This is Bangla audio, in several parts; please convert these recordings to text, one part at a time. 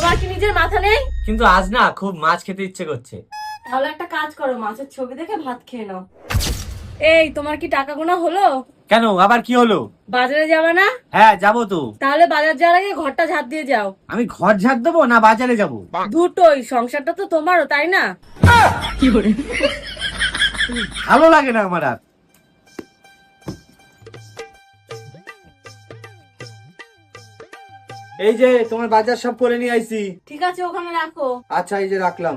তোমার কি নিজের মাথা নেই? কিন্তু আজ না খুব মাছ খেতে ইচ্ছে করছে। তাহলে একটা কাজ করো, মাছের ছবি দেখে ভাত খেয়ে নাও। এই তোমার কি টাকা গোনা হলো? কেন, আবার কি হলো? বাজারে যাবে না? হ্যাঁ যাবো তো। তাহলে বাজার যাওয়ার আগে ঘরটা ঝাড় দিয়ে যাও। আমি ঘর ঝাড় দেবো না বাজারে যাবো? দুটোই, সংসারটা তো তোমারও, তাই না? ভালো লাগে না আমার আর। এই যে তোমার বাজার সব করে নিয়ে আইছি। ঠিক আছে, ওখানে রাখো। আচ্ছা, এই যে রাখলাম।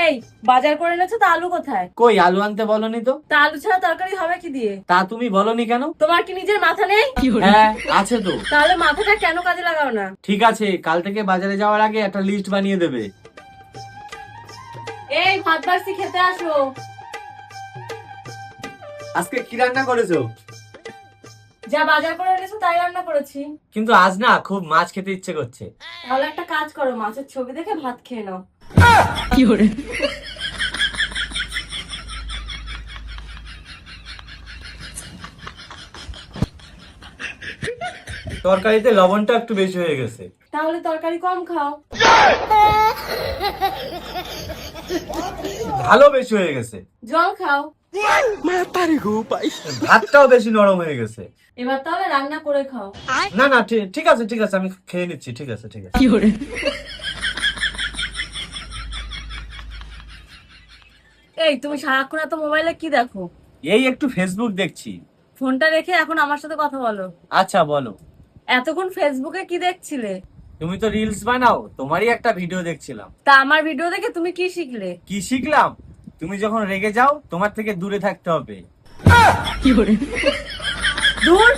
এই বাজার করে এনেছো তো, আলু কোথায়? কই, আলু আনতে বলনি তো? তা আলু ছাড়া তরকারি হবে কি দিয়ে? তা তুমি বলনি কেন? তোমার কি নিজের মাথা নেই? হ্যাঁ আছে তো। তাহলে মাথাটা কেন কাজে লাগাও না? ঠিক আছে, কাল থেকে বাজারে যাওয়ার আগে একটা লিস্ট বানিয়ে দেবে। এই ভাত বাড়ছি, খেতে আসো। আজকে কি রান্না করেছো? যা বাজার করে এনেছো তাই রান্না করেছি। কিন্তু আজ না খুব মাছ খেতে ইচ্ছে করছে। তাহলে একটা কাজ করো, মাছের ছবি দেখে ভাত খেয়ে নাও। তরকারিতে লবণটা একটু বেশি হয়ে গেছে। তাহলে তরকারি কম খাও। ভালো বেশি হয়ে গেছে। জল খাও। ভাতটাও বেশি নরম হয়ে গেছে। এবার তাহলে রান্না করে খাও। না না, ঠিক আছে ঠিক আছে, আমি খেয়ে নিচ্ছি। ঠিক আছে ঠিক আছে। এই তুমি সারাক্ষণ এত মোবাইলে কি দেখো? এই একটু ফেসবুক দেখছি। ফোনটা রেখে এখন আমার সাথে কথা বলো। আচ্ছা বলো। এতক্ষণ ফেসবুকে কি দেখছিলে? তুমি তো রিলস বানাও, তোমারই একটা ভিডিও দেখছিলাম। তা আমার ভিডিও দেখে তুমি কি শিখলে? কি শিখলাম? তুমি যখন রেগে যাও তোমার থেকে দূরে থাকতে হবে। দূর।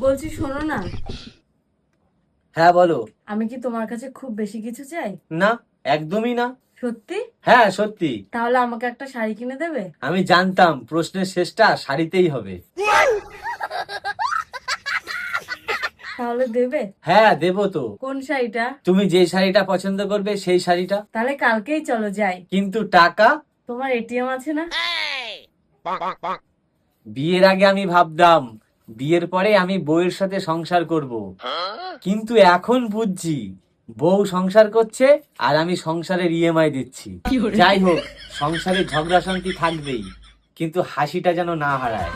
বলছি শোনো না, হ্যাঁ বলো। আমি কি তোমার কাছে খুব বেশি কিছু চাই? না, একদমই না। সত্যি? হ্যাঁ সত্যি। তাহলে আমাকে একটা শাড়ি কিনে দেবে? আমি জানতাম প্রশ্নের শেষটা শাড়িতেই হবে। তাহলে দেবে? হ্যাঁ দেবো তো। কোন শাড়িটা? তুমি যে শাড়িটা পছন্দ করবে সেই শাড়িটা। তাহলে কালকেই চলো যাই। কিন্তু টাকা? তোমার এটিএম আছে না? বিয়ের আগে আমি ভাবতাম বিয়ের পরে আমি বউয়ের সাথে সংসার করব, কিন্তু এখন বুঝছি বউ সংসার করছে আর আমি সংসারের ইএমআই দিচ্ছি। যাই হোক, সংসারে ঝগড়া শান্তি থাকবেই, কিন্তু হাসিটা যেন না হারায়।